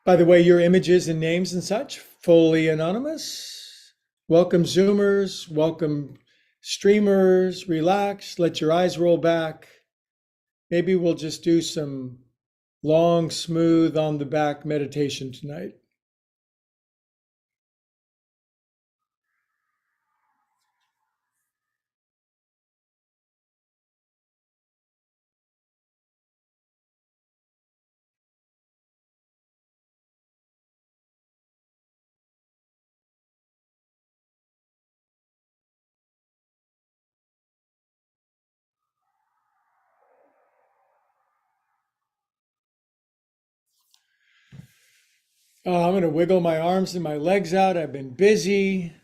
By the way, your images and names and such, fully anonymous. Welcome Zoomers, welcome streamers, relax, let your eyes roll back. Maybe we'll just do some long, smooth on the back meditation tonight. I'm going to wiggle my arms and my legs out. I've been busy.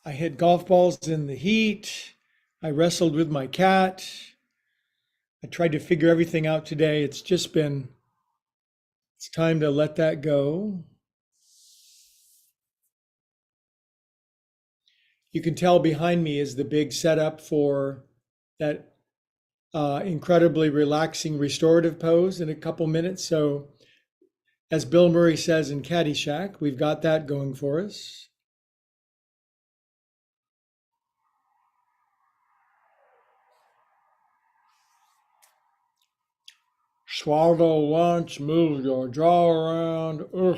I hit golf balls in the heat. I wrestled with my cat. I tried to figure everything out today. It's time to let that go. You can tell behind me is the big setup for that incredibly relaxing restorative pose in a couple minutes. So, as Bill Murray says in Caddyshack, we've got that going for us. Swallow lunch, move your jaw around. Ugh.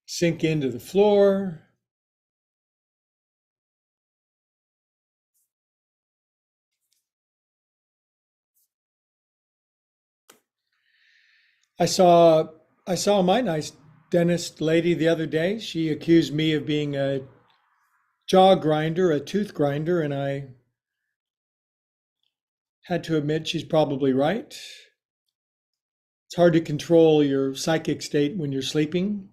Sink into the floor. I saw I saw my nice dentist lady the other day. She accused me of being a jaw grinder, a tooth grinder, and I had to admit she's probably right. It's hard to control your psychic state when you're sleeping.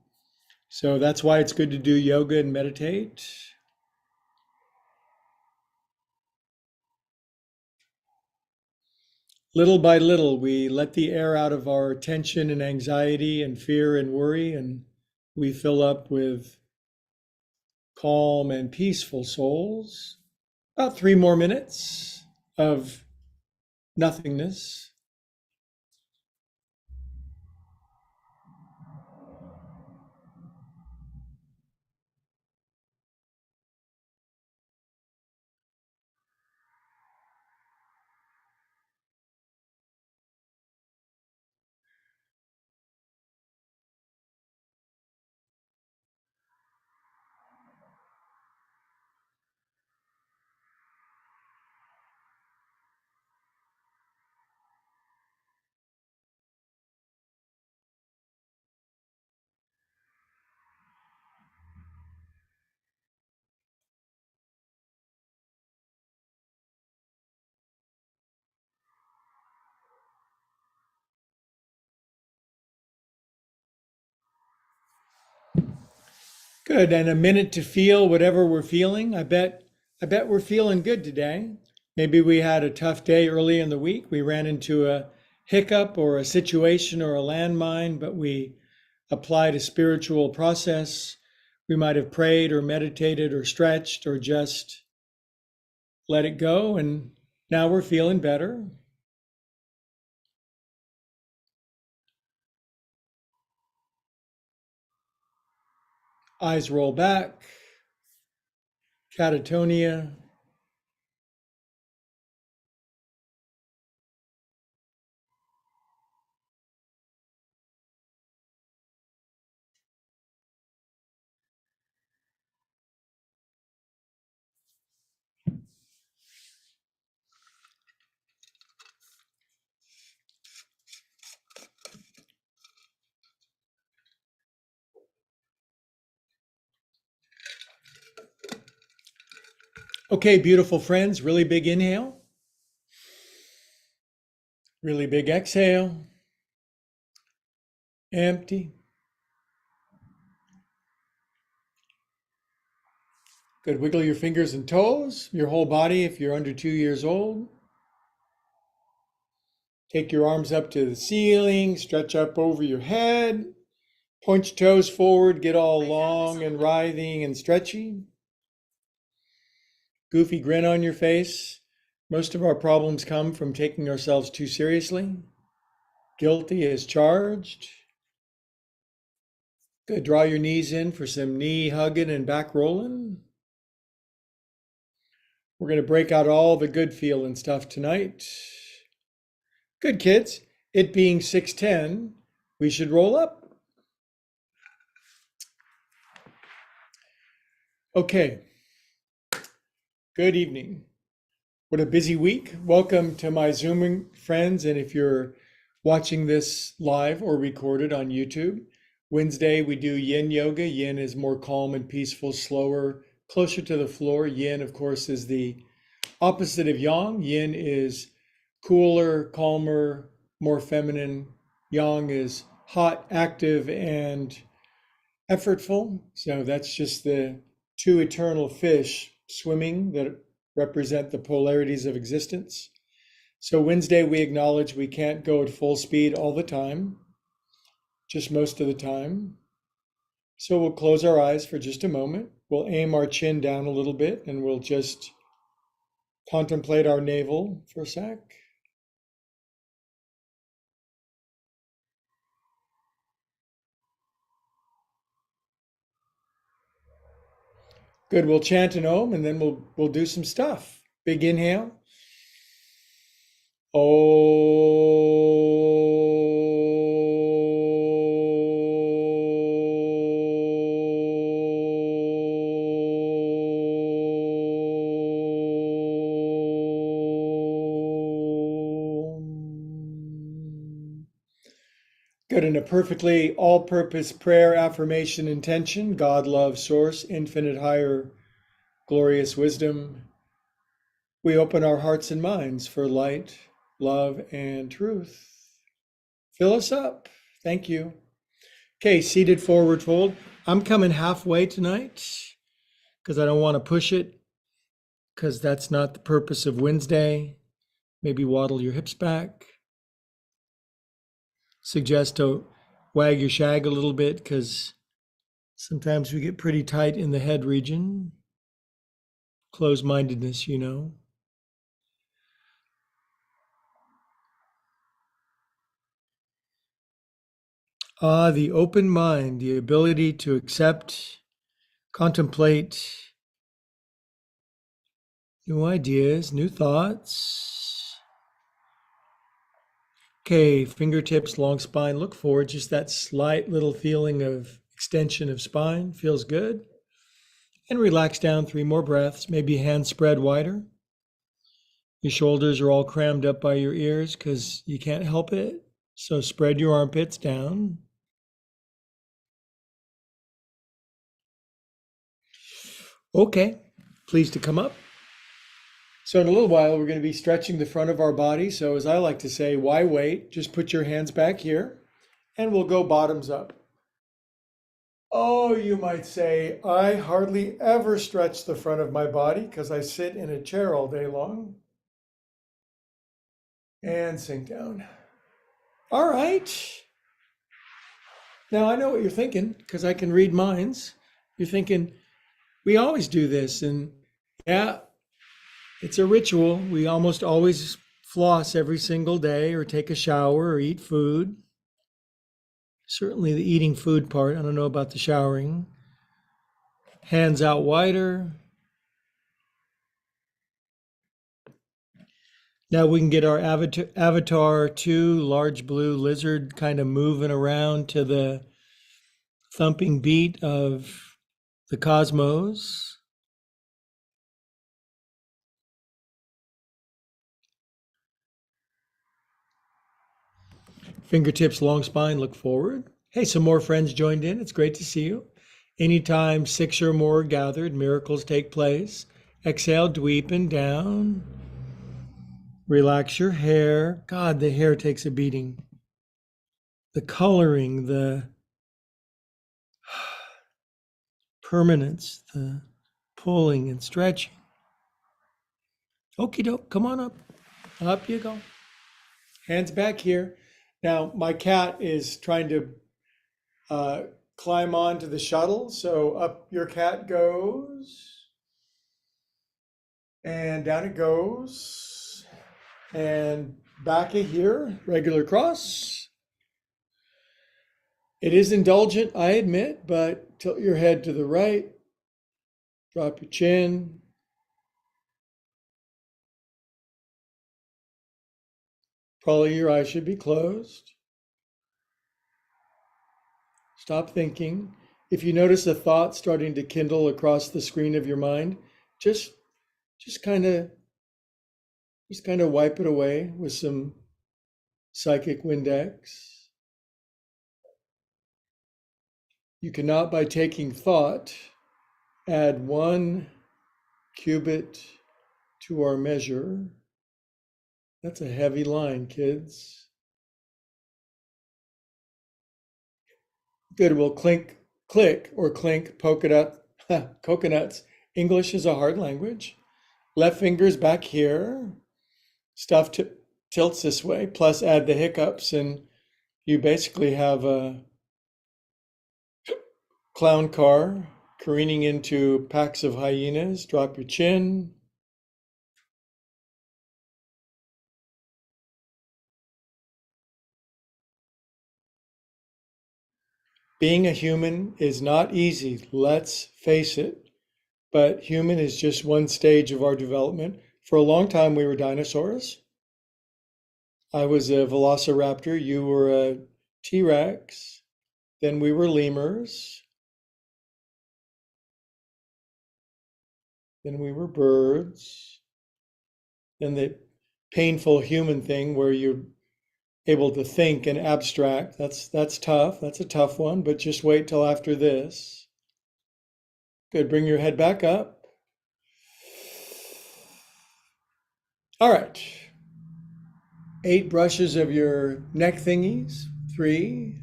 So that's why it's good to do yoga and meditate. Little by little, we let the air out of our tension and anxiety and fear and worry, and we fill up with calm and peaceful souls. About 3 more minutes of nothingness. Good. And a minute to feel whatever we're feeling. I bet we're feeling good today. Maybe we had a tough day early in the week. We ran into a hiccup or a situation or a landmine, but we applied a spiritual process. We might have prayed or meditated or stretched or just let it go. And now we're feeling better. Eyes roll back, catatonia. Okay, beautiful friends, really big inhale, really big exhale, empty. Good. Wiggle your fingers and toes, your whole body if you're under 2 years old. Take your arms up to the ceiling, stretch up over your head. Point your toes forward, get all long and writhing and stretchy. Goofy grin on your face. Most of our problems come from taking ourselves too seriously. Guilty as charged. Good. Draw your knees in for some knee hugging and back rolling. We're going to break out all the good feeling stuff tonight. Good, kids. It being 6:10, we should roll up. Okay. Good evening. What a busy week. Welcome to my Zooming friends. And if you're watching this live or recorded on YouTube, Wednesday we do yin yoga. Yin is more calm and peaceful, slower, closer to the floor. Yin, of course, is the opposite of yang. Yin is cooler, calmer, more feminine. Yang is hot, active, and effortful. So that's just the two eternal fish swimming that represent the polarities of existence. So Wednesday, we acknowledge we can't go at full speed all the time, just most of the time. So we'll close our eyes for just a moment. We'll aim our chin down a little bit and we'll just contemplate our navel for a sec. Good, we'll chant an Om and then we'll do some stuff. Big inhale. Good, and a perfectly all-purpose prayer, affirmation, intention. God, love, source, infinite, higher, glorious wisdom. We open our hearts and minds for light, love, and truth. Fill us up. Thank you. Okay, seated forward fold. I'm coming halfway tonight because I don't want to push it because that's not the purpose of Wednesday. Maybe waddle your hips back. Suggest to wag your shag a little bit because sometimes we get pretty tight in the head region. Closed-mindedness, you know. The open mind, the ability to accept, contemplate new ideas, new thoughts. Okay, fingertips, long spine, look forward. Just that slight little feeling of extension of spine feels good. And relax down, 3 more breaths, maybe hands spread wider. Your shoulders are all crammed up by your ears because you can't help it. So spread your armpits down. Okay, pleased to come up. So in a little while, we're going to be stretching the front of our body. So as I like to say, why wait? Just put your hands back here and we'll go bottoms up. Oh, you might say, I hardly ever stretch the front of my body because I sit in a chair all day long. And sink down. All right. Now I know what you're thinking because I can read minds. You're thinking, we always do this. And yeah, it's a ritual. We almost always floss every single day or take a shower or eat food. Certainly the eating food part. I don't know about the showering. Hands out wider. Now we can get our avatar 2, large blue lizard, kind of moving around to the thumping beat of the cosmos. Fingertips, long spine, look forward. Hey, some more friends joined in. It's great to see you. Anytime 6 or more are gathered, miracles take place. Exhale, dweep and down. Relax your hair. God, the hair takes a beating. The coloring, the permanence, the pulling and stretching. Okie doke, come on up. Up you go. Hands back here. Now, my cat is trying to uh, climb onto the shuttle. So up your cat goes, and down it goes, and back of here, regular cross. It is indulgent, I admit, but tilt your head to the right, drop your chin. Probably your eyes should be closed. Stop thinking. If you notice a thought starting to kindle across the screen of your mind, just just kind of just kind of wipe it away with some psychic Windex. You cannot, by taking thought, add 1 cubit to our measure. That's a heavy line, kids. Good. We'll click or clink coconuts. English is a hard language. Left finger's back here. Stuff tilts this way. Plus add the hiccups, and you basically have a clown car careening into packs of hyenas. Drop your chin. Being a human is not easy, let's face it. But human is just one stage of our development. For a long time, we were dinosaurs. I was a velociraptor, you were a T Rex, then we were lemurs, then we were birds, then the painful human thing where you're able to think and abstract. That's tough. That's a tough one, but just wait till after this. Good. Bring your head back up. All right. 8 brushes of your neck thingies. 3.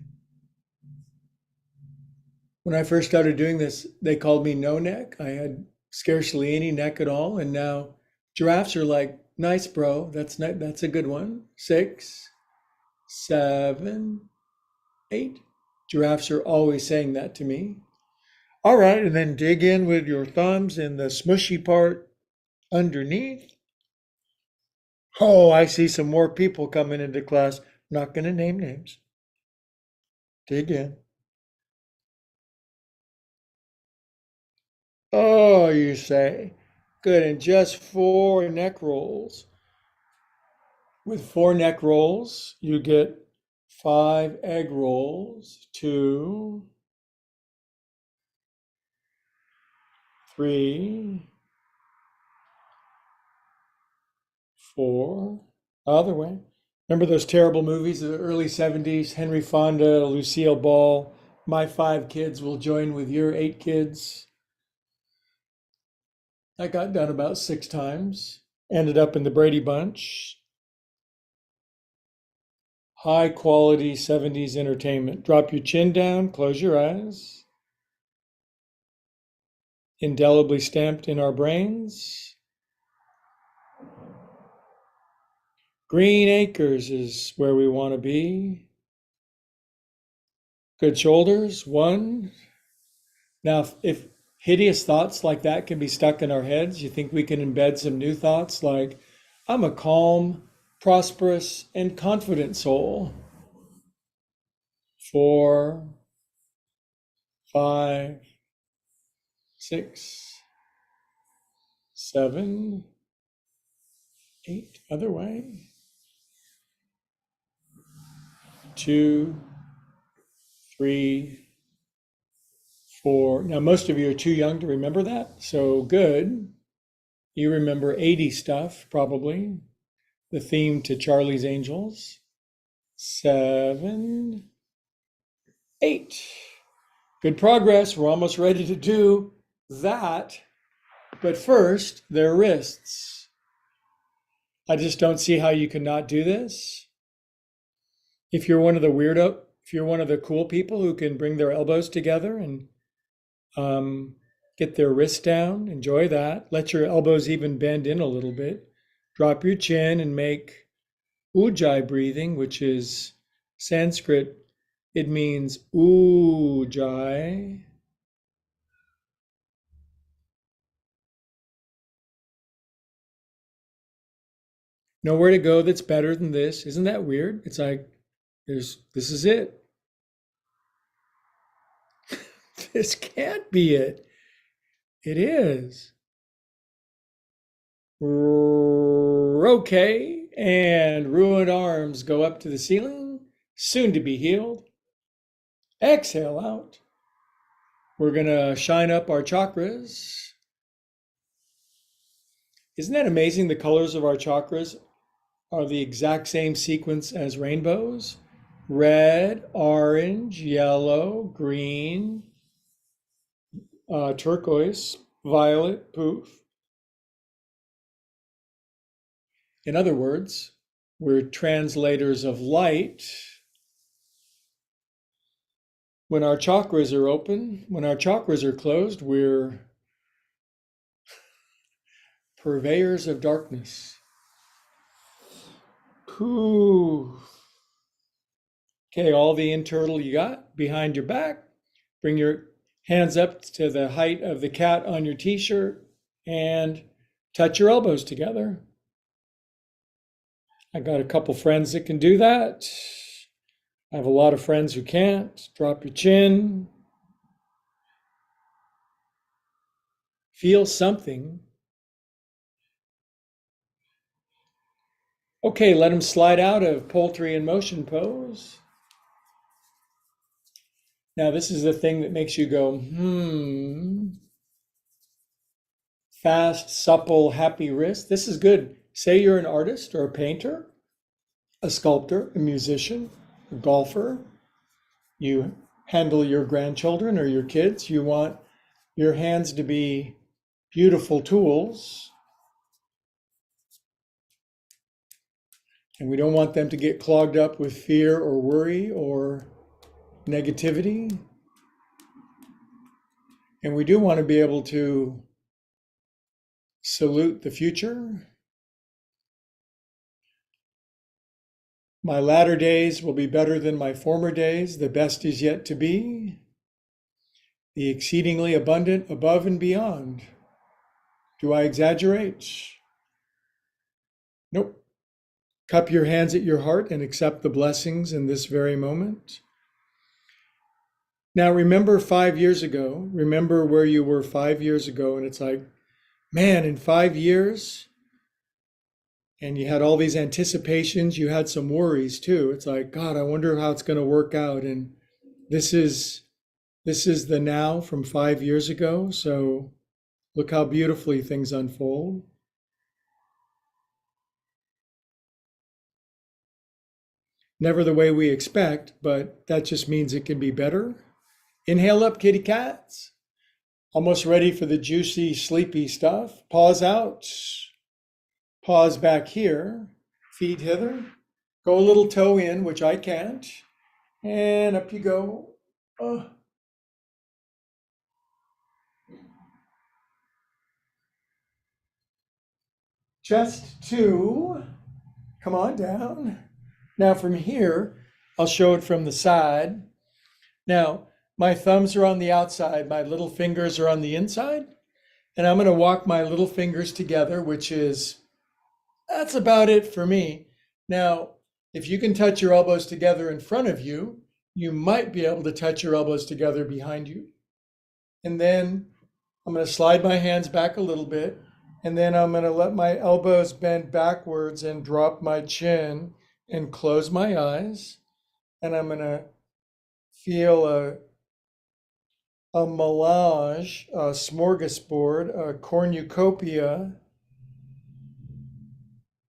When I first started doing this, they called me no neck. I had scarcely any neck at all, and now giraffes are like, nice, bro. That's a good one. 6, 7, 8. Giraffes are always saying that to me. All right, and then dig in with your thumbs in the smushy part underneath. Oh, I see some more people coming into class. I'm not going to name names. Dig in. Oh, you say. Good, and just 4 neck rolls. With 4 neck rolls, you get 5 egg rolls. 2, 3, 4. Other way. Remember those terrible movies of the early 70s? Henry Fonda, Lucille Ball. My 5 kids will join with your 8 kids. I got done about 6 times. Ended up in the Brady Bunch. High quality 70s entertainment. Drop your chin down, close your eyes. Indelibly stamped in our brains. Green Acres is where we want to be. Good shoulders. 1. Now, if hideous thoughts like that can be stuck in our heads, you think we can embed some new thoughts like, I'm a calm, prosperous, and confident soul. 4, 5, 6, 7, 8. Other way. 2, 3, 4. Now, most of you are too young to remember that, so good. You remember 80 stuff, probably. The theme to Charlie's Angels. 7, 8. Good progress. We're almost ready to do that. But first, their wrists. I just don't see how you cannot do this. If you're one of the cool people who can bring their elbows together and get their wrists down, enjoy that. Let your elbows even bend in a little bit. Drop your chin and make ujjayi breathing, which is Sanskrit It means ujjayi. Nowhere to go that's better than this. Isn't that weird? It's like this is it. This can't be it. It is. Okay. And ruined arms go up to the ceiling, soon to be healed. Exhale out. We're going to shine up our chakras. Isn't that amazing? The colors of our chakras are the exact same sequence as rainbows: red, orange, yellow, green, turquoise, violet, poof. In other words, we're translators of light. When our chakras are open, when our chakras are closed, we're purveyors of darkness. Pooh. Okay, all the internal you got behind your back. Bring your hands up to the height of the cat on your t-shirt and touch your elbows together. I got a couple friends that can do that. I have a lot of friends who can't. Drop your chin. Feel something. Okay, let them slide out of poultry in motion pose. Now, this is the thing that makes you go, fast, supple, happy wrist. This is good. Say you're an artist or a painter, a sculptor, a musician, a golfer. You handle your grandchildren or your kids. You want your hands to be beautiful tools. And we don't want them to get clogged up with fear or worry or negativity. And we do want to be able to salute the future. My latter days will be better than my former days. The best is yet to be. The exceedingly abundant above and beyond. Do I exaggerate? Nope. Cup your hands at your heart and accept the blessings in this very moment. Now remember 5 years ago. Remember where you were 5 years ago, and it's like, man, in 5 years, and you had all these anticipations, you had some worries too. It's like, God, I wonder how it's going to work out. And this is the now from 5 years ago. So look how beautifully things unfold. Never the way we expect, but that just means it can be better. Inhale up, kitty cats. Almost ready for the juicy, sleepy stuff. Pause out. Pause back here. Feet hither. Go a little toe in, which I can't. And up you go. Chest two. Come on down. Now from here, I'll show it from the side. Now, my thumbs are on the outside, my little fingers are on the inside, and I'm going to walk my little fingers together, that's about it for me. Now, if you can touch your elbows together in front of you, you might be able to touch your elbows together behind you. And then I'm going to slide my hands back a little bit, and then I'm going to let my elbows bend backwards and drop my chin and close my eyes. And I'm going to feel a melange, a smorgasbord, a cornucopia,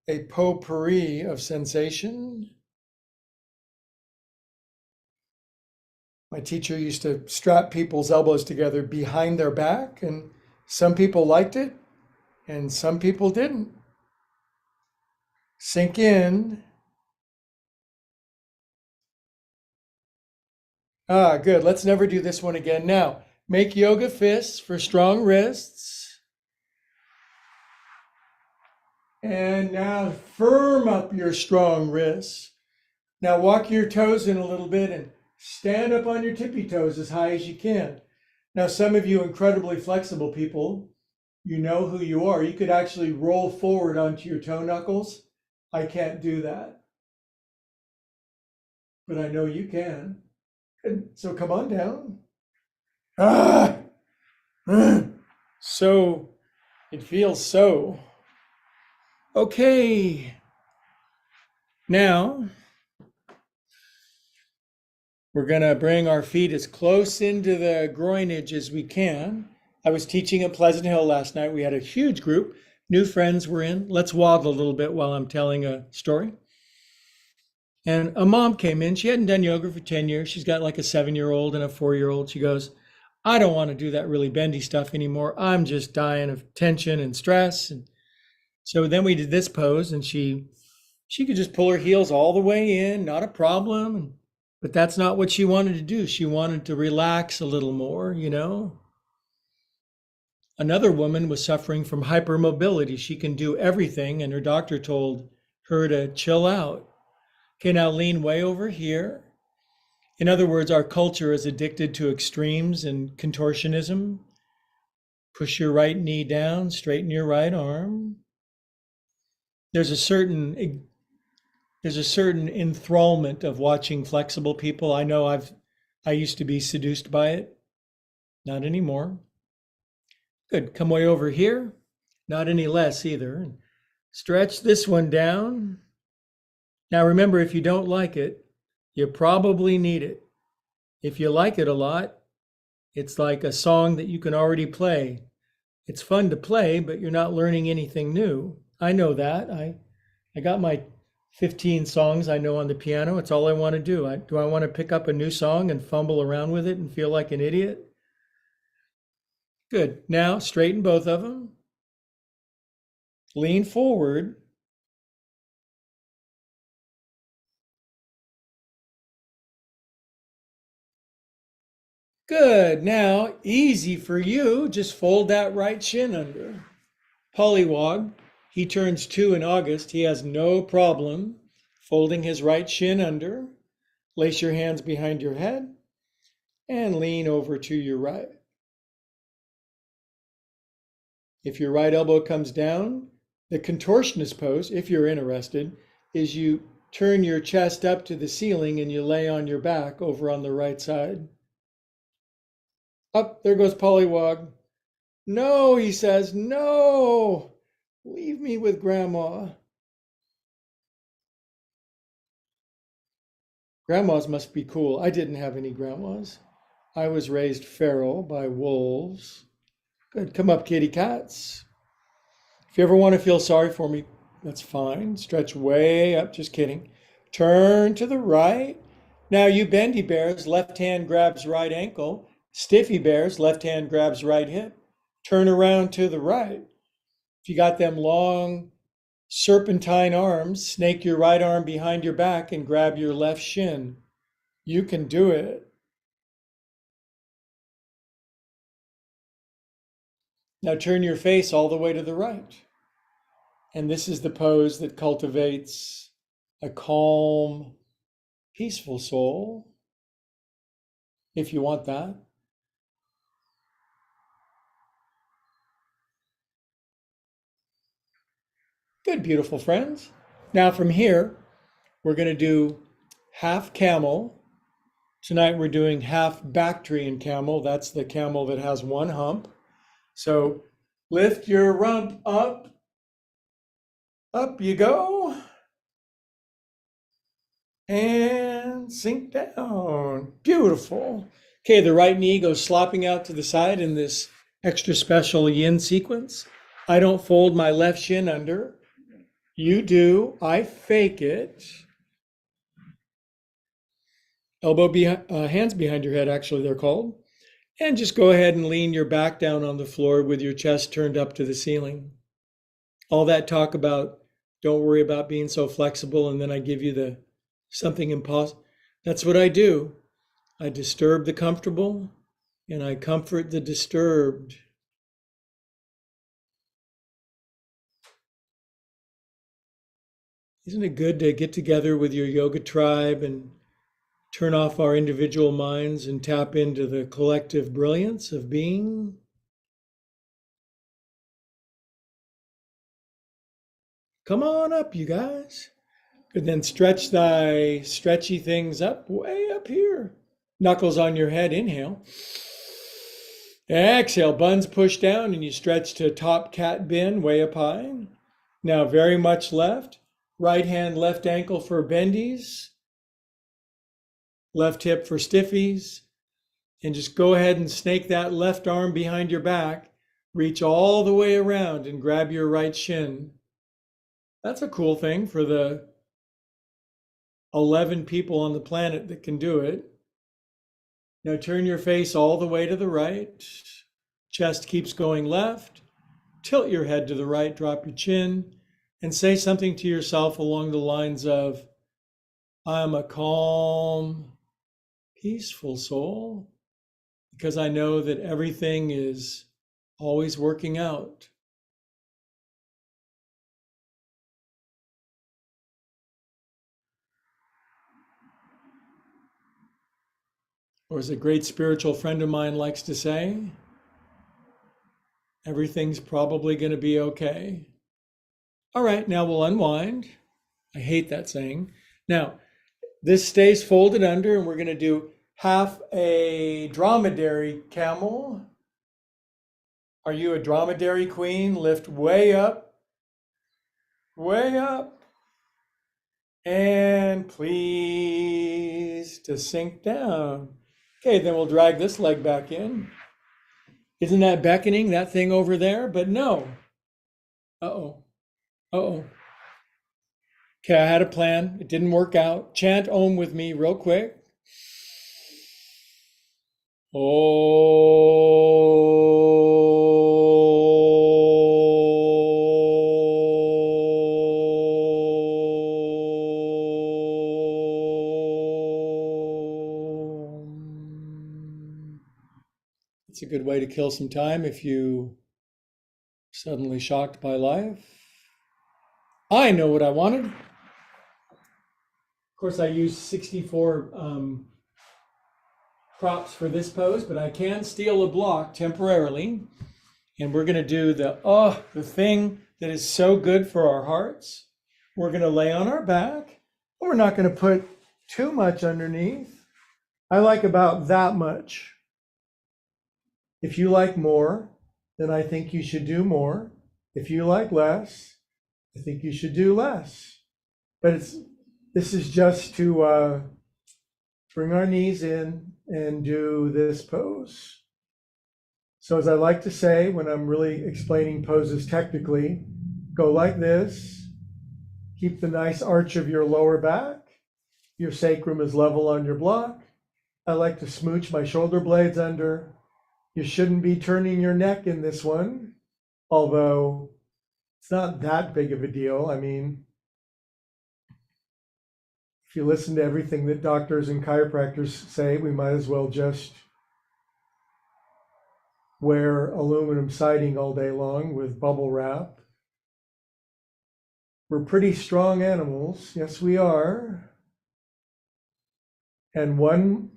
a potpourri of sensation. My teacher used to strap people's elbows together behind their back, and some people liked it, and some people didn't. Sink in. Good. Let's never do this one again. Now, make yoga fists for strong wrists. And now firm up your strong wrists. Now walk your toes in a little bit and stand up on your tippy toes as high as you can. Now, some of you incredibly flexible people, you know who you are. You could actually roll forward onto your toe knuckles. I can't do that, but I know you can. And so come on down. Ah! So it feels so. Okay. Now we're going to bring our feet as close into the groinage as we can. I was teaching at Pleasant Hill last night. We had a huge group. New friends were in. Let's waddle a little bit while I'm telling a story. And a mom came in. She hadn't done yoga for 10 years. She's got like a 7-year-old and a 4-year-old. She goes, I don't want to do that really bendy stuff anymore. I'm just dying of tension and stress. And so then we did this pose, and she could just pull her heels all the way in, not a problem. But that's not what she wanted to do. She wanted to relax a little more, you know. Another woman was suffering from hypermobility. She can do everything, and her doctor told her to chill out. Okay, now lean way over here. In other words, our culture is addicted to extremes and contortionism. Push your right knee down, straighten your right arm. There's a certain enthrallment of watching flexible people. I know I used to be seduced by it. Not anymore. Good. Come way over here. Not any less either. Stretch this one down. Now remember, if you don't like it, you probably need it. If you like it a lot, it's like a song that you can already play. It's fun to play, but you're not learning anything new. I know that. I got my 15 songs I know on the piano. It's all I want to do. Do I want to pick up a new song and fumble around with it and feel like an idiot? Good. Now straighten both of them. Lean forward. Good. Now, easy for you. Just fold that right shin under. Pollywog, he turns 2 in August. He has no problem folding his right shin under. Lace your hands behind your head and lean over to your right. If your right elbow comes down, the contortionist pose, if you're interested, is you turn your chest up to the ceiling and you lay on your back over on the right side. Up, there goes Pollywog. No, he says, no, leave me with Grandma. Grandmas must be cool. I didn't have any grandmas. I was raised feral by wolves. Good, come up, kitty cats. If you ever want to feel sorry for me, that's fine. Stretch way up, just kidding. Turn to the right. Now you bendy bears, left hand grabs right ankle. Stiffy bears, left hand grabs right hip. Turn around to the right. If you got them long serpentine arms, snake your right arm behind your back and grab your left shin. You can do it. Now turn your face all the way to the right. And this is the pose that cultivates a calm, peaceful soul, if you want that. Good, beautiful friends. Now from here, we're going to do half camel. Tonight we're doing half Bactrian camel. That's the camel that has one hump. So lift your rump up. Up you go. And sink down. Beautiful. Okay, the right knee goes slopping out to the side in this extra special yin sequence. I don't fold my left shin under. You do. I fake it. Hands behind your head, actually, they're called. And just go ahead and lean your back down on the floor with your chest turned up to the ceiling. All that talk about don't worry about being so flexible, and then I give you the something impossible. That's what I do. I disturb the comfortable and I comfort the disturbed. Isn't it good to get together with your yoga tribe and turn off our individual minds and tap into the collective brilliance of being. Come on up, you guys. Good. Then stretch thy stretchy things up, way up here. Knuckles on your head. Inhale. Exhale. Buns push down and you stretch to top cat bend, way up high. Now very much left. Right hand, left ankle for bendies. Left hip for stiffies. And just go ahead and snake that left arm behind your back. Reach all the way around and grab your right shin. That's a cool thing for the 11 people on the planet that can do it. Now turn your face all the way to the right. Chest keeps going left. Tilt your head to the right, drop your chin, and say something to yourself along the lines of, I'm a calm, peaceful soul, because I know that everything is always working out. Or as a great spiritual friend of mine likes to say, everything's probably going to be okay. All right, now we'll unwind. I hate that saying. Now, this stays folded under, and we're going to do half a dromedary camel. Are you a dromedary queen? Lift way up, and please to sink down. Okay, then we'll drag this leg back in. Isn't that beckoning, that thing over there? But no. Uh-oh. Uh-oh. Okay, I had a plan. It didn't work out. Chant Om with me real quick. It's a good way to kill some time if you suddenly shocked by life. I know what I wanted. Of course, I used 64 props for this pose, but I can steal a block temporarily. And we're going to do the thing that is so good for our hearts. We're going to lay on our back. We're not going to put too much underneath. I like about that much. If you like more, then I think you should do more. If you like less, I think you should do less. But this is just to bring our knees in and do this pose. So as I like to say when I'm really explaining poses technically, go like this. Keep the nice arch of your lower back. Your sacrum is level on your block. I like to smooch my shoulder blades under. You shouldn't be turning your neck in this one, although it's not that big of a deal. I mean, if you listen to everything that doctors and chiropractors say, we might as well just wear aluminum siding all day long with bubble wrap. We're pretty strong animals. Yes, we are. And one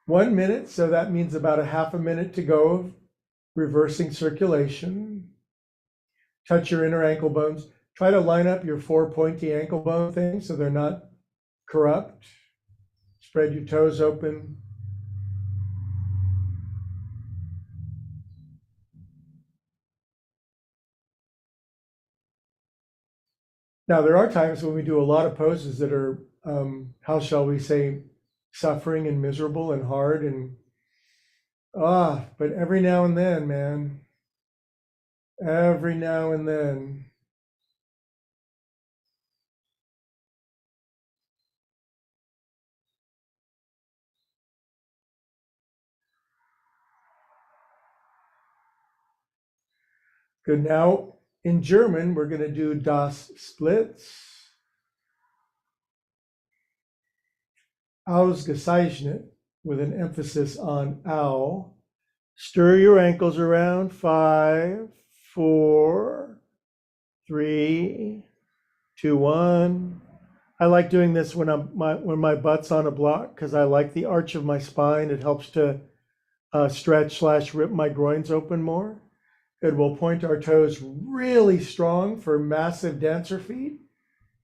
minute, so that means about a half a minute to go of reversing circulation. Touch your inner ankle bones. Try to line up your 4 pointy ankle bone things so they're not corrupt. Spread your toes open. Now, there are times when we do a lot of poses that are, how shall we say, suffering and miserable and hard and but every now and then, man, every now and then. Good. Now in German, we're going to do das Splits. Ausgezeichnet, with an emphasis on ow. Stir your ankles around. 5, 4, 3, 2, 1. I like doing this when when my butt's on a block because I like the arch of my spine. It helps to stretch slash rip my groins open more. Good. We'll point our toes really strong for massive dancer feet,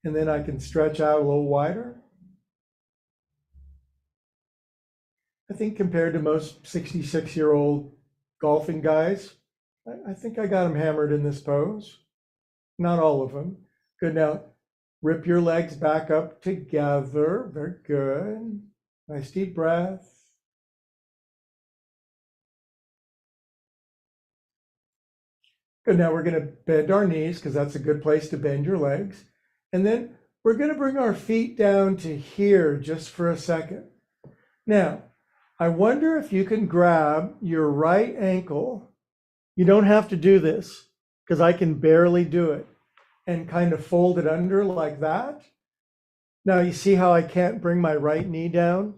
and then I can stretch out a little wider. I think compared to most 66-year-old golfing guys, I think I got them hammered in this pose. Not all of them. Good. Now, rip your legs back up together. Very good. Nice deep breath. Good. Now we're going to bend our knees because that's a good place to bend your legs. And then we're going to bring our feet down to here just for a second. Now, I wonder if you can grab your right ankle. You don't have to do this because I can barely do it, and kind of fold it under like that. Now you see how I can't bring my right knee down?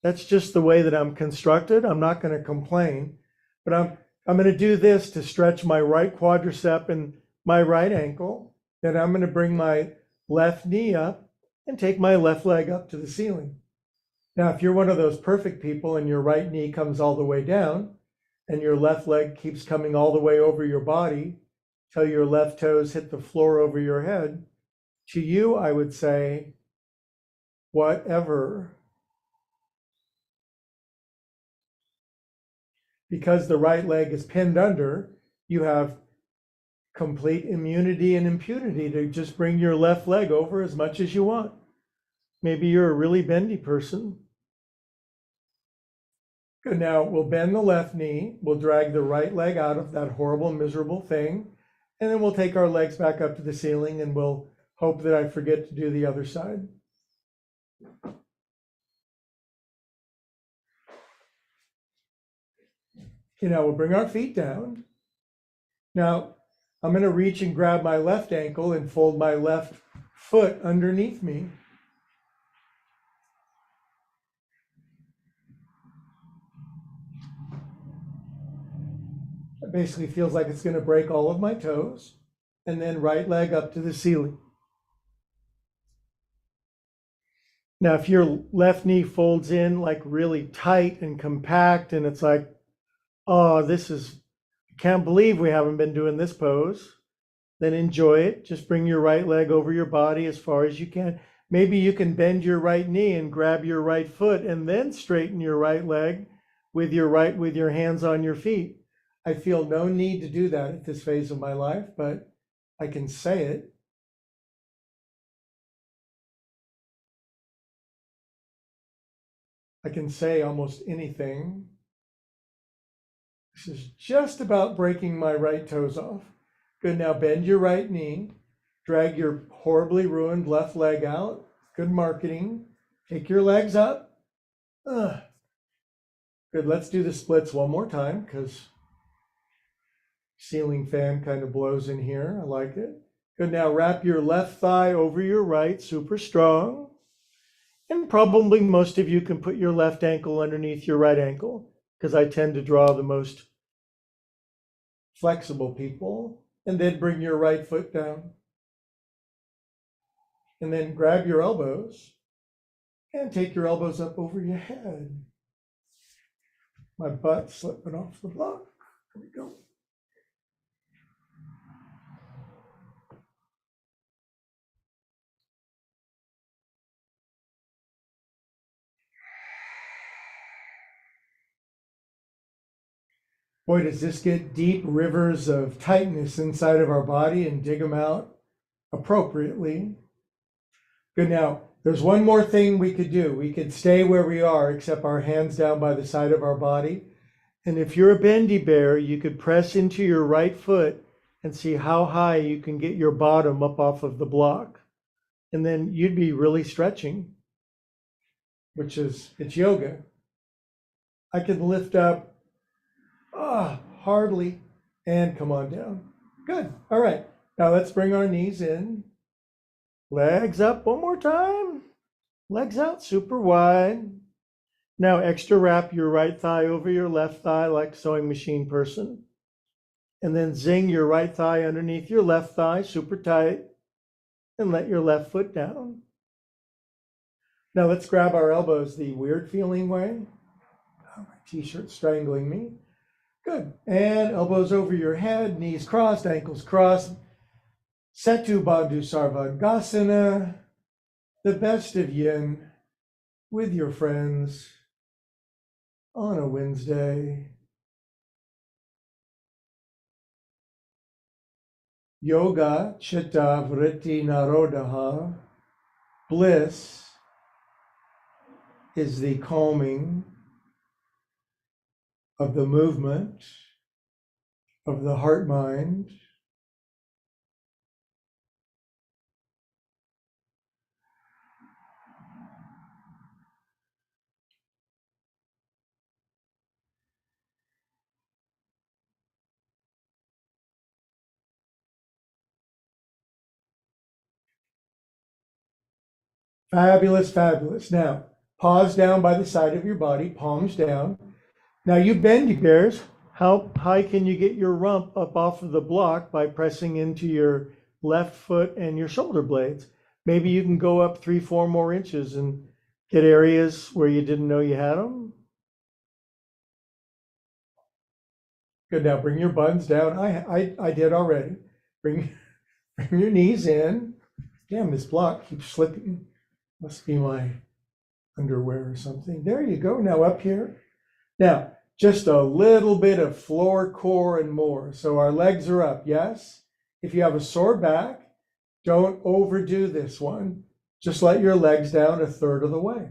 That's just the way that I'm constructed. I'm not going to complain, but I'm going to do this to stretch my right quadricep and my right ankle. Then I'm going to bring my left knee up and take my left leg up to the ceiling. Now, if you're one of those perfect people and your right knee comes all the way down and your left leg keeps coming all the way over your body till your left toes hit the floor over your head, to you, I would say, whatever. Because the right leg is pinned under, you have complete immunity and impunity to just bring your left leg over as much as you want. Maybe you're a really bendy person. Good. Now we'll bend the left knee. We'll drag the right leg out of that horrible, miserable thing. And then we'll take our legs back up to the ceiling and we'll hope that I forget to do the other side. Now we'll bring our feet down. Now I'm going to reach and grab my left ankle and fold my left foot underneath me. It basically feels like it's going to break all of my toes. And then right leg up to the ceiling. Now, if your left knee folds in like really tight and compact, and it's like, oh, I can't believe we haven't been doing this pose, then enjoy it. Just bring your right leg over your body as far as you can. Maybe you can bend your right knee and grab your right foot and then straighten your right leg with your hands on your feet. I feel no need to do that at this phase of my life, but I can say it. I can say almost anything. This is just about breaking my right toes off. Good. Now bend your right knee. Drag your horribly ruined left leg out. Good marketing. Take your legs up. Good. Let's do the splits one more time because ceiling fan kind of blows in here. I like it. Good. Now wrap your left thigh over your right, super strong. And probably most of you can put your left ankle underneath your right ankle because I tend to draw the most flexible people. And then bring your right foot down. And then grab your elbows and take your elbows up over your head. My butt's slipping off the block. Here we go. Boy, does this get deep rivers of tightness inside of our body and dig them out appropriately. Good. Now, there's one more thing we could do. We could stay where we are, except our hands down by the side of our body. And if you're a bendy bear, you could press into your right foot and see how high you can get your bottom up off of the block. And then you'd be really stretching, it's yoga. I can lift up hardly, and come on down. Good. All right. Now let's bring our knees in. Legs up one more time. Legs out super wide. Now extra wrap your right thigh over your left thigh like sewing machine person. And then zing your right thigh underneath your left thigh super tight and let your left foot down. Now let's grab our elbows the weird feeling way. Oh, my t-shirt's strangling me. Good. And elbows over your head, knees crossed, ankles crossed. Setu Bandhu Sarvangasana, the best of yin with your friends on a Wednesday. Yoga Chitta Vritti Narodaha. Bliss is the calming of the movement of the heart mind. Fabulous, fabulous. Now, pause down by the side of your body, palms down. Now you bend yours. How high can you get your rump up off of the block by pressing into your left foot and your shoulder blades? Maybe you can go up 3-4 more inches and get areas where you didn't know you had them. Good. Now bring your buns down. I did already. Bring your knees in. Damn, this block keeps slipping. Must be my underwear or something. There you go. Now up here. Now, just a little bit of floor core and more. So our legs are up, yes? If you have a sore back, don't overdo this one. Just let your legs down a third of the way.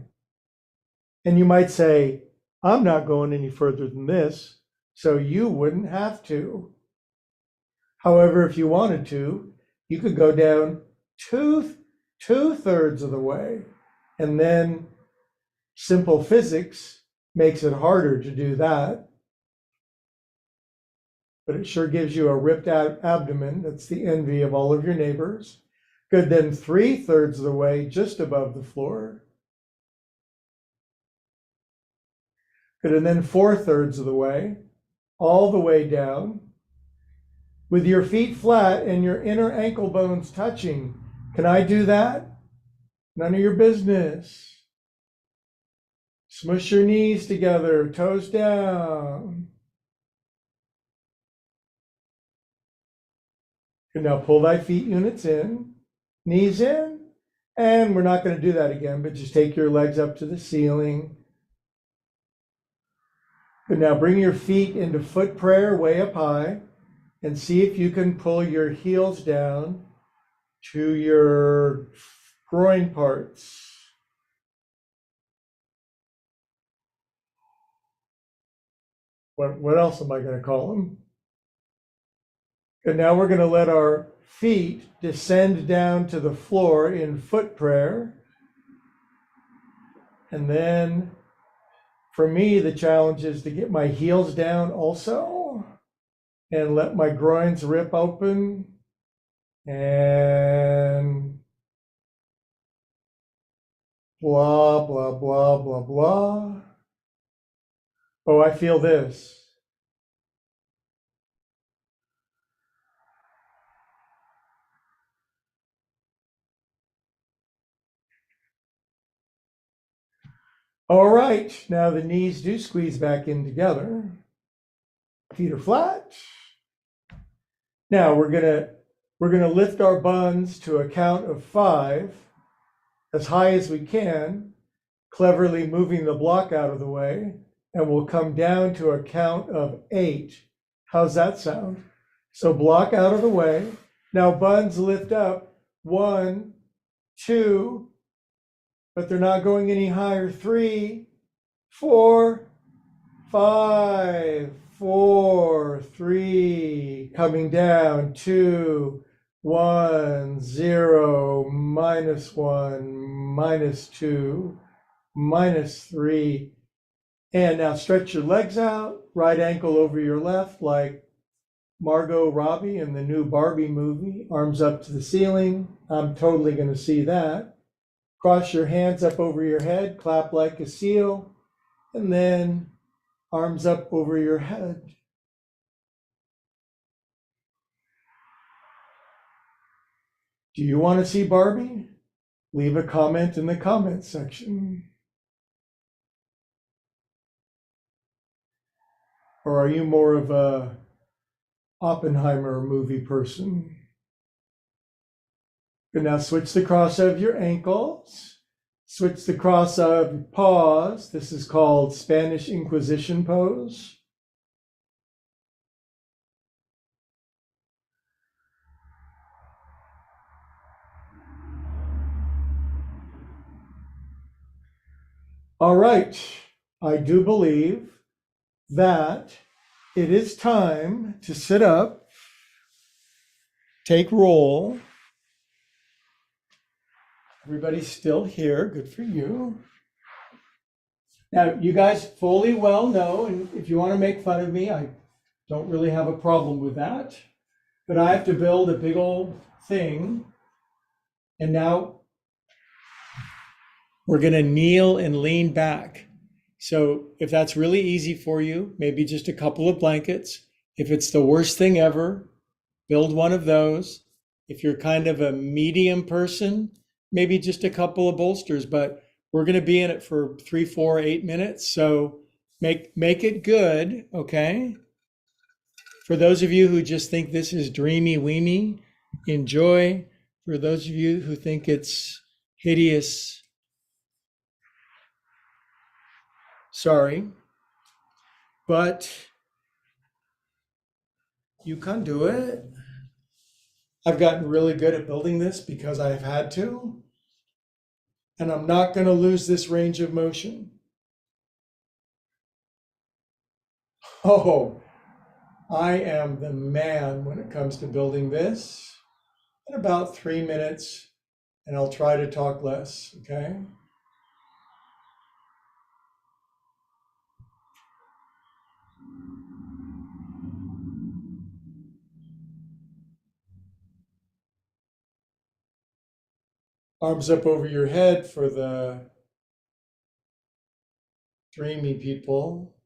And you might say, I'm not going any further than this, so you wouldn't have to. However, if you wanted to, you could go down two-thirds of the way, and then simple physics makes it harder to do that, but it sure gives you a ripped out abdomen. That's the envy of all of your neighbors. Good. Then 3/3 of the way, just above the floor. Good. And then 4/3 of the way, all the way down, with your feet flat and your inner ankle bones touching. Can I do that? None of your business. Smush your knees together, toes down. And now pull thy feet units in, knees in, and we're not going to do that again, but just take your legs up to the ceiling. And now bring your feet into foot prayer way up high and see if you can pull your heels down to your groin parts. What else am I going to call them? And now we're going to let our feet descend down to the floor in foot prayer. And then for me, the challenge is to get my heels down also and let my groins rip open and blah, blah, blah, blah, blah. Oh, I feel this. All right, now the knees do squeeze back in together. Feet are flat. Now we're gonna lift our buns to a count of 5, as high as we can, cleverly moving the block out of the way, and we'll come down to a count of 8. How's that sound? So block out of the way. Now buns lift up 1, 2, but they're not going any higher. 3, 4, 5, 4, 3, coming down. 2, 1, 0, -1, -2, -3. And now stretch your legs out, right ankle over your left, like Margot Robbie in the new Barbie movie, arms up to the ceiling. I'm totally going to see that. Cross your hands up over your head, clap like a seal, and then arms up over your head. Do you want to see Barbie? leave a comment in the comment section. Or are you more of a Oppenheimer movie person? Good, now switch the cross of your ankles. Switch the cross of your paws. This is called Spanish Inquisition pose. All right, I do believe that it is time to sit up, take roll. Everybody's still here, good for you. Now, you guys fully well know, and if you want to make fun of me, I don't really have a problem with that. But I have to build a big old thing. And now we're going to kneel and lean back. So if that's really easy for you, maybe just a couple of blankets. If it's the worst thing ever, build one of those. If you're kind of a medium person, maybe just a couple of bolsters, but we're going to be in it for 3, 4, 8 minutes. So make it good, okay? For those of you who just think this is dreamy weeny, enjoy. For those of you who think it's hideous, sorry. But you can do it. I've gotten really good at building this because I've had to. And I'm not going to lose this range of motion. Oh, I am the man when it comes to building this. In about 3 minutes, and I'll try to talk less, okay? Arms up over your head for the dreamy people.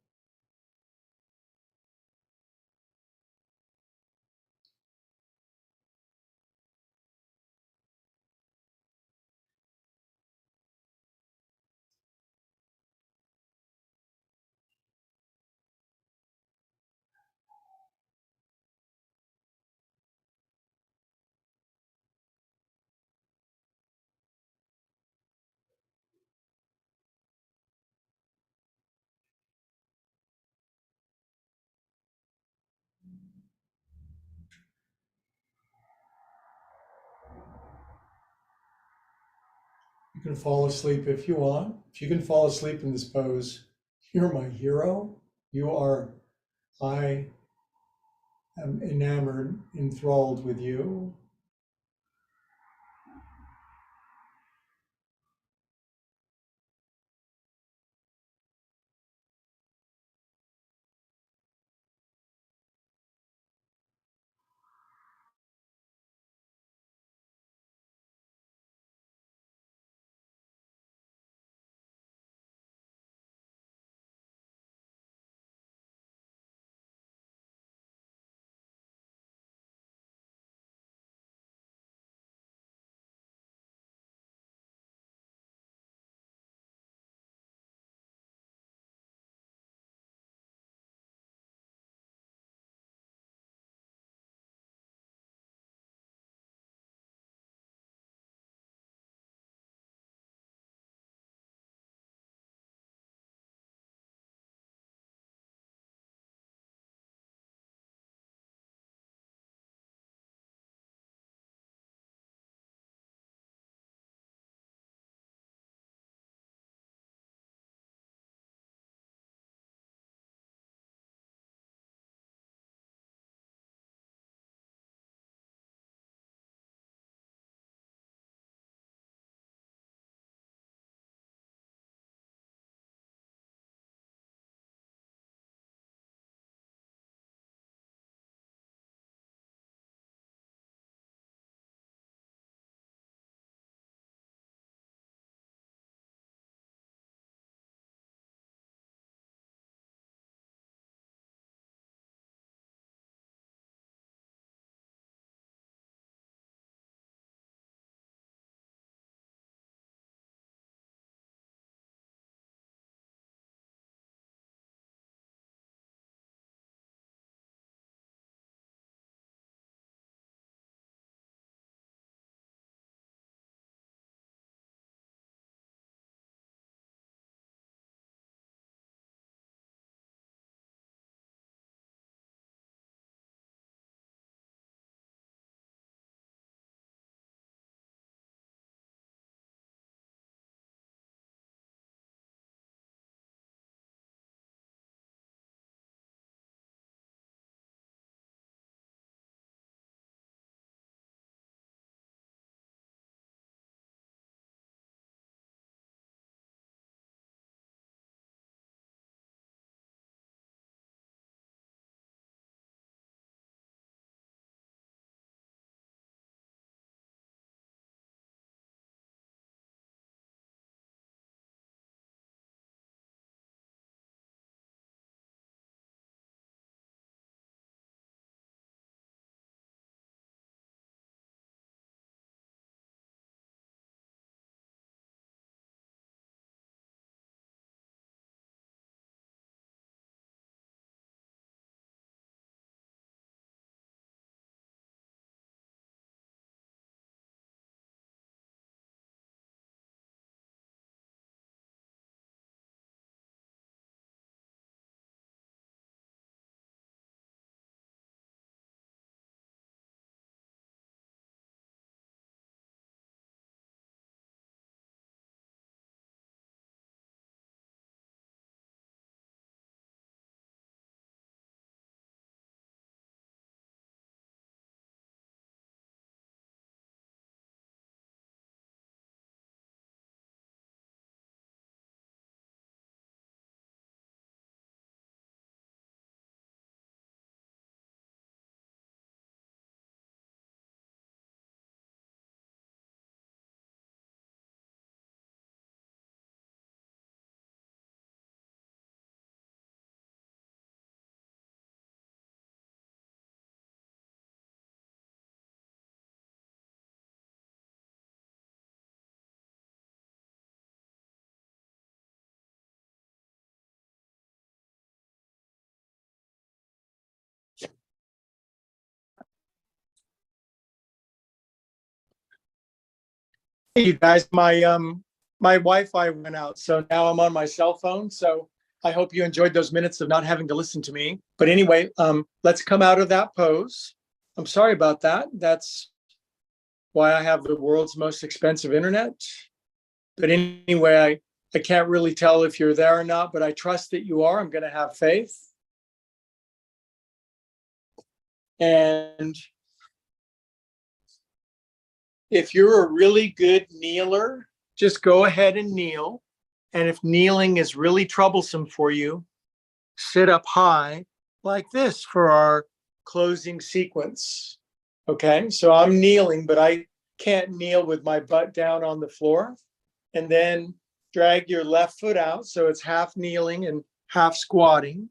You can fall asleep if you want. If you can fall asleep in this pose, you're my hero. I am enamored, enthralled with you. You guys, my Wi-Fi went out, so now I'm on my cell phone. So I hope you enjoyed those minutes of not having to listen to me. But anyway, let's come out of that pose. I'm sorry about that. That's why I have the world's most expensive internet. But anyway, I can't really tell if you're there or not, but I trust that you are. I'm going to have faith. And if you're a really good kneeler, just go ahead and kneel. And if kneeling is really troublesome for you, sit up high like this for our closing sequence. Okay, so I'm kneeling, but I can't kneel with my butt down on the floor. And then drag your left foot out so it's half kneeling and half squatting.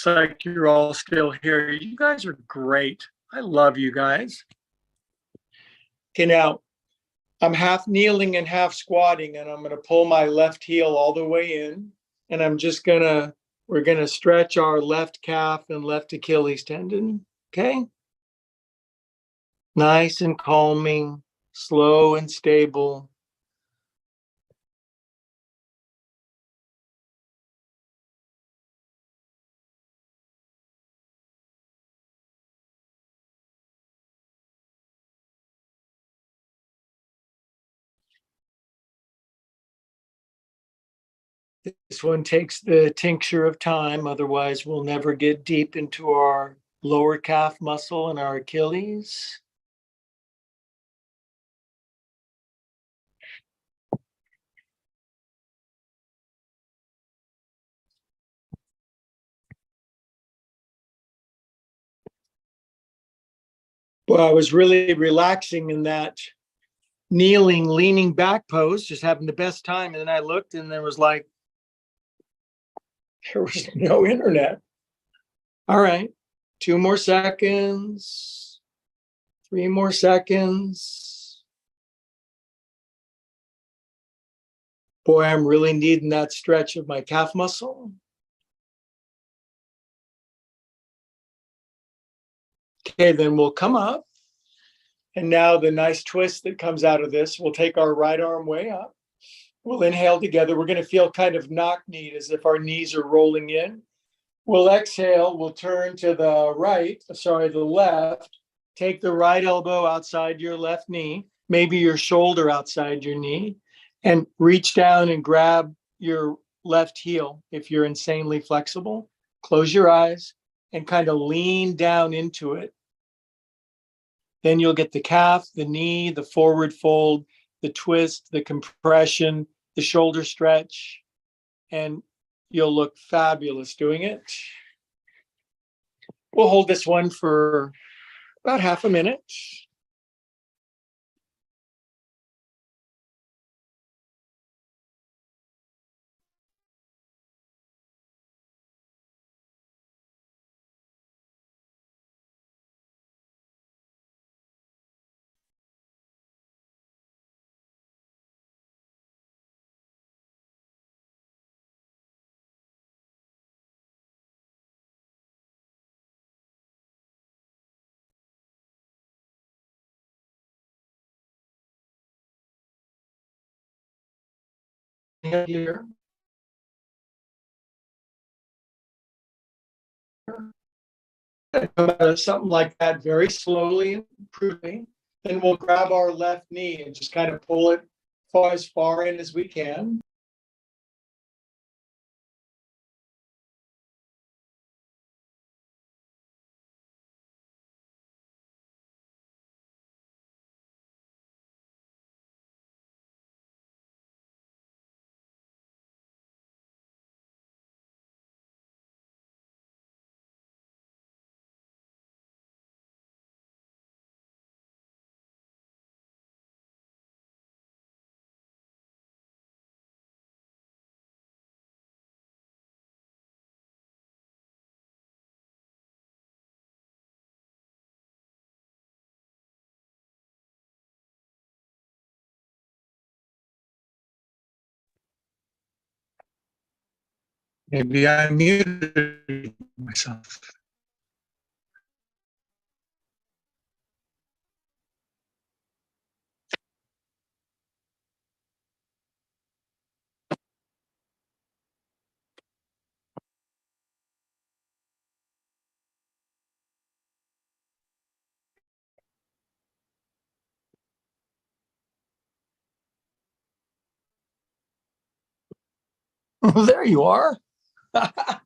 Looks like you're all still here. You guys are great. I love you guys. Okay, now I'm half kneeling and half squatting, and I'm going to pull my left heel all the way in. And we're going to stretch our left calf and left Achilles tendon. Okay. Nice and calming, slow and stable. This one takes the tincture of time. Otherwise, we'll never get deep into our lower calf muscle and our Achilles. Well, I was really relaxing in that kneeling, leaning back pose, just having the best time. And then I looked and there was no internet. All right, 2 more seconds, 3 more seconds. Boy, I'm really needing that stretch of my calf muscle. Okay, then we'll come up. And now the nice twist that comes out of this, we'll take our right arm way up. We'll inhale together. We're going to feel kind of knock-kneed as if our knees are rolling in. We'll exhale. We'll turn to the the left. Take the right elbow outside your left knee, maybe your shoulder outside your knee, and reach down and grab your left heel if you're insanely flexible. Close your eyes and kind of lean down into it. Then you'll get the calf, the knee, the forward fold, the twist, the compression, the shoulder stretch, and you'll look fabulous doing it. We'll hold this one for about half a minute. Here. Something like that very slowly, improving. Then we'll grab our left knee and just kind of pull it as far in as we can. Maybe I muted myself. There you are. I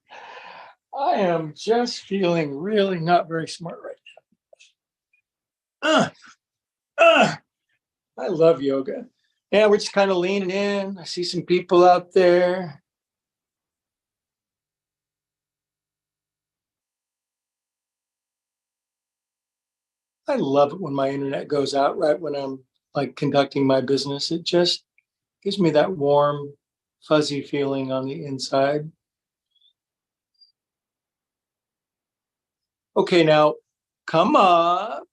am just feeling really not very smart right now. I love yoga. Yeah, we're just kind of leaning in. I see some people out there. I love it when my internet goes out right when I'm like conducting my business. It just gives me that warm, fuzzy feeling on the inside. Okay, now come up.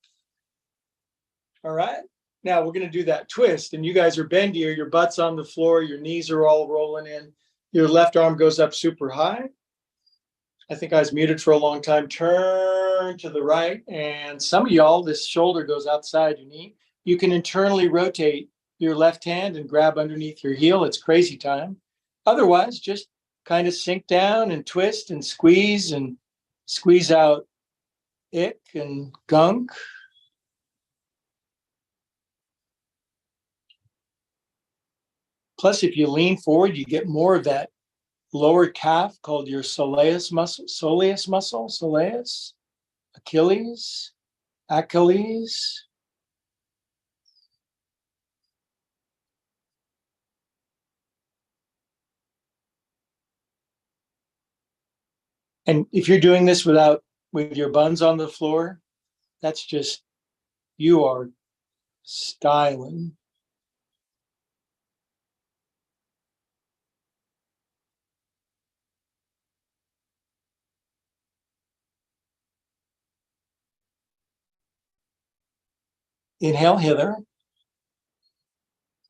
All right. Now we're going to do that twist, and you guys are bendy, or your butt's on the floor, your knees are all rolling in, your left arm goes up super high. I think I was muted for a long time. Turn to the right, and some of y'all, this shoulder goes outside your knee. You can internally rotate your left hand and grab underneath your heel. It's crazy time. Otherwise, just kind of sink down and twist and squeeze out ick and gunk. Plus, if you lean forward, you get more of that lower calf called your soleus, Achilles. And if you're doing this with your buns on the floor, that's just, you are styling. Inhale hither,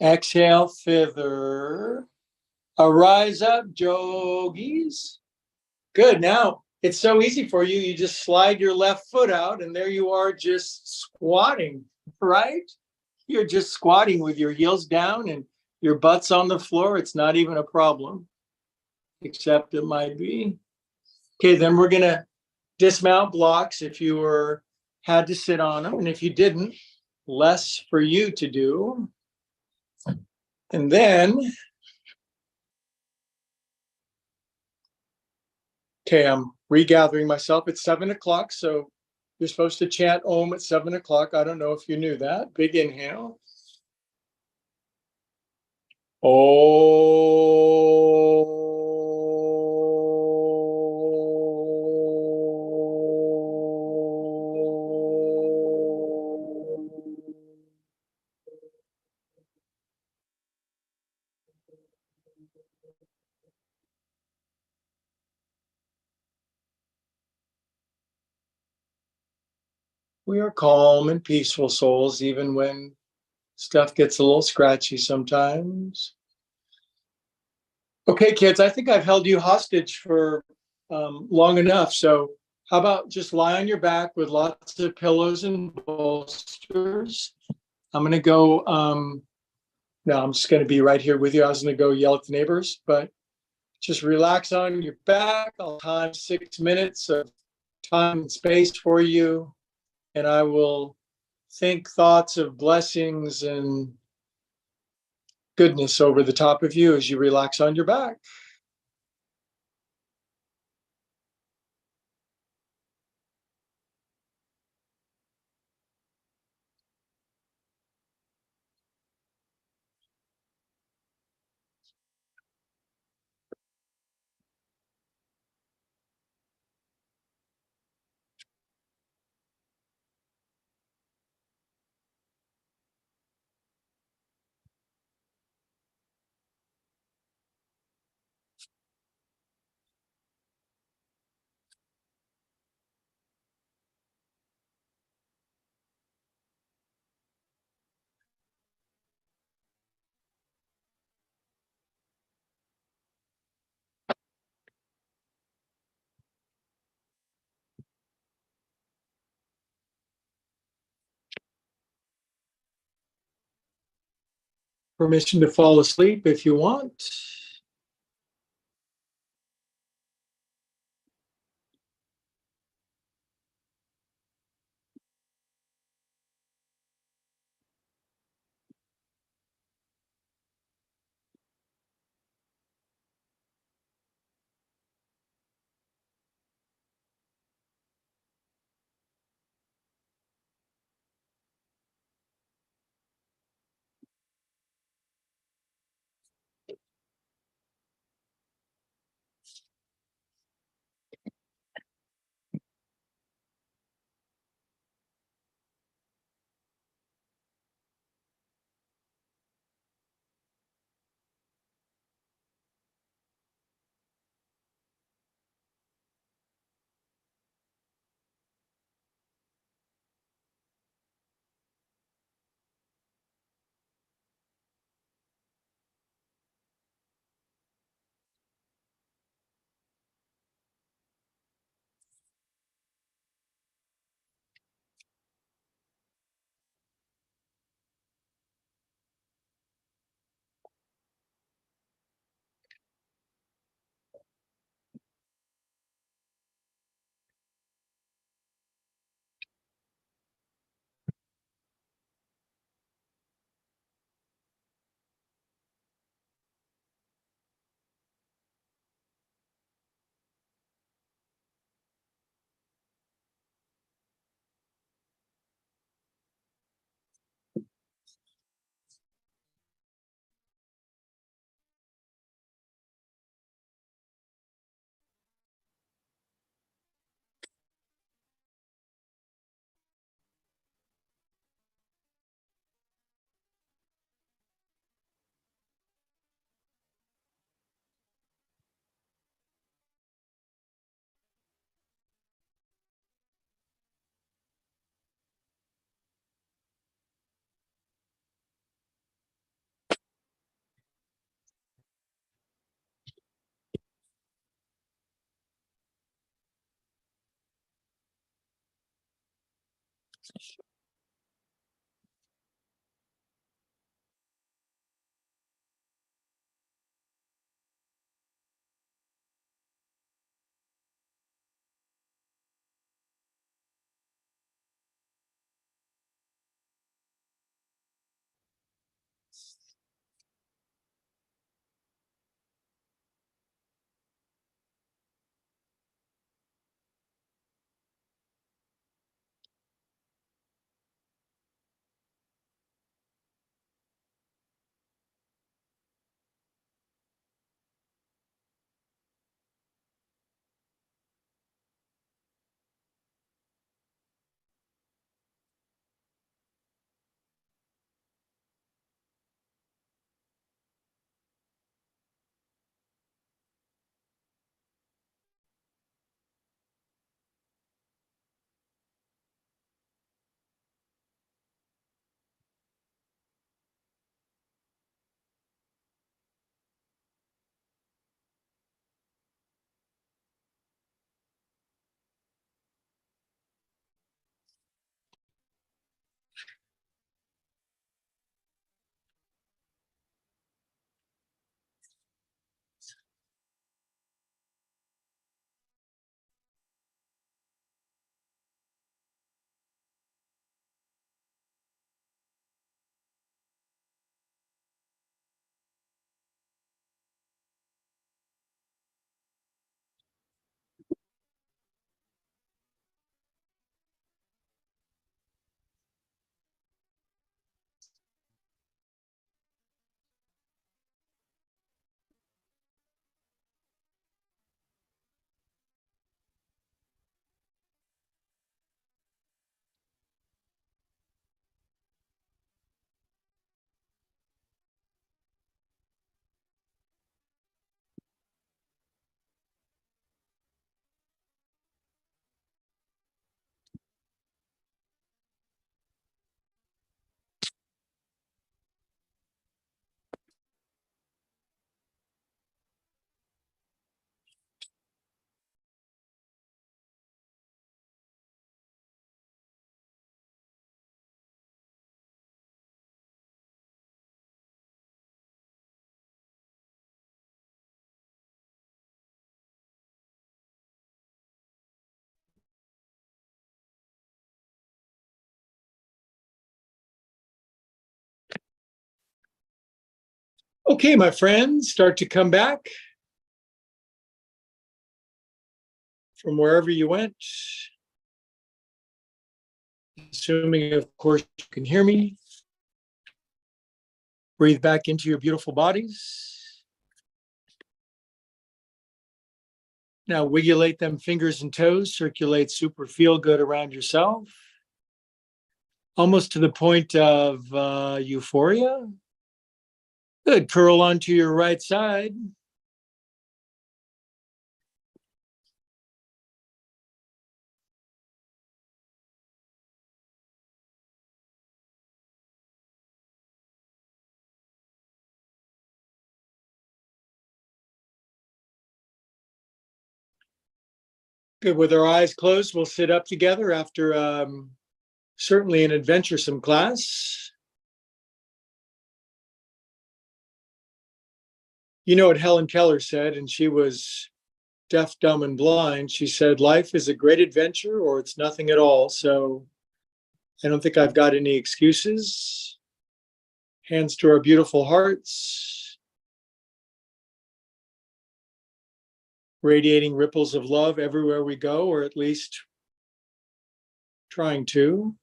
exhale thither. Arise up, yogis. Good. Now it's so easy for you. You just slide your left foot out, and there you are, just squatting, right? You're just squatting with your heels down and your butt's on the floor. It's not even a problem, except it might be. Okay, then we're going to dismount blocks if you had to sit on them. And if you didn't, less for you to do. And then, okay, I'm regathering myself. It's 7 o'clock. So you're supposed to chant Om at 7 o'clock. I don't know if you knew that. Big inhale. We are calm and peaceful souls, even when stuff gets a little scratchy sometimes. Okay, kids, I think I've held you hostage for long enough. So, how about just lie on your back with lots of pillows and bolsters? I'm going to go. No, I'm just going to be right here with you. I was going to go yell at the neighbors, but just relax on your back. I'll time 6 minutes of time and space for you, and I will think thoughts of blessings and goodness over the top of you as you relax on your back. Permission to fall asleep if you want. Okay, my friends, start to come back from wherever you went. Assuming, of course, you can hear me. Breathe back into your beautiful bodies. Now wigulate them fingers and toes, circulate super feel good around yourself. Almost to the point of euphoria. Good, curl onto your right side. Good, with our eyes closed, we'll sit up together after certainly an adventuresome class. You know what Helen Keller said, and she was deaf, dumb, and blind. She said, life is a great adventure or it's nothing at all. So I don't think I've got any excuses. Hands to our beautiful hearts, radiating ripples of love everywhere we go, or at least trying to.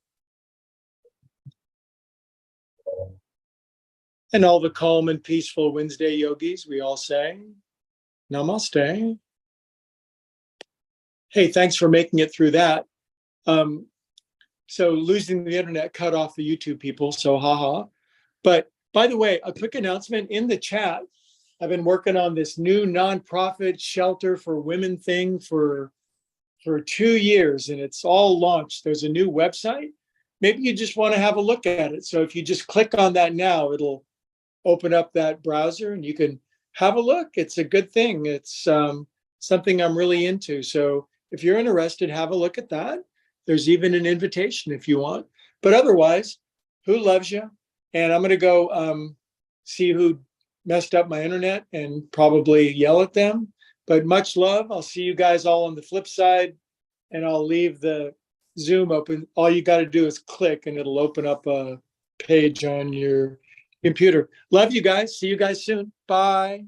And all the calm and peaceful Wednesday yogis, we all say, namaste. Hey, thanks for making it through that. So losing the internet cut off the YouTube people, so haha. But by the way, a quick announcement in the chat. I've been working on this new nonprofit shelter for women thing for 2 years, and it's all launched. There's a new website. Maybe you just want to have a look at it. So if you just click on that now, it'll open up that browser and you can have a look. It's a good thing. It's something I'm really into. So if you're interested, have a look at that. There's even an invitation if you want. But otherwise, who loves you? And I'm going to go see who messed up my internet and probably yell at them. But much love. I'll see you guys all on the flip side, and I'll leave the Zoom open. All you got to do is click and it'll open up a page on your computer. Love you guys. See you guys soon. Bye.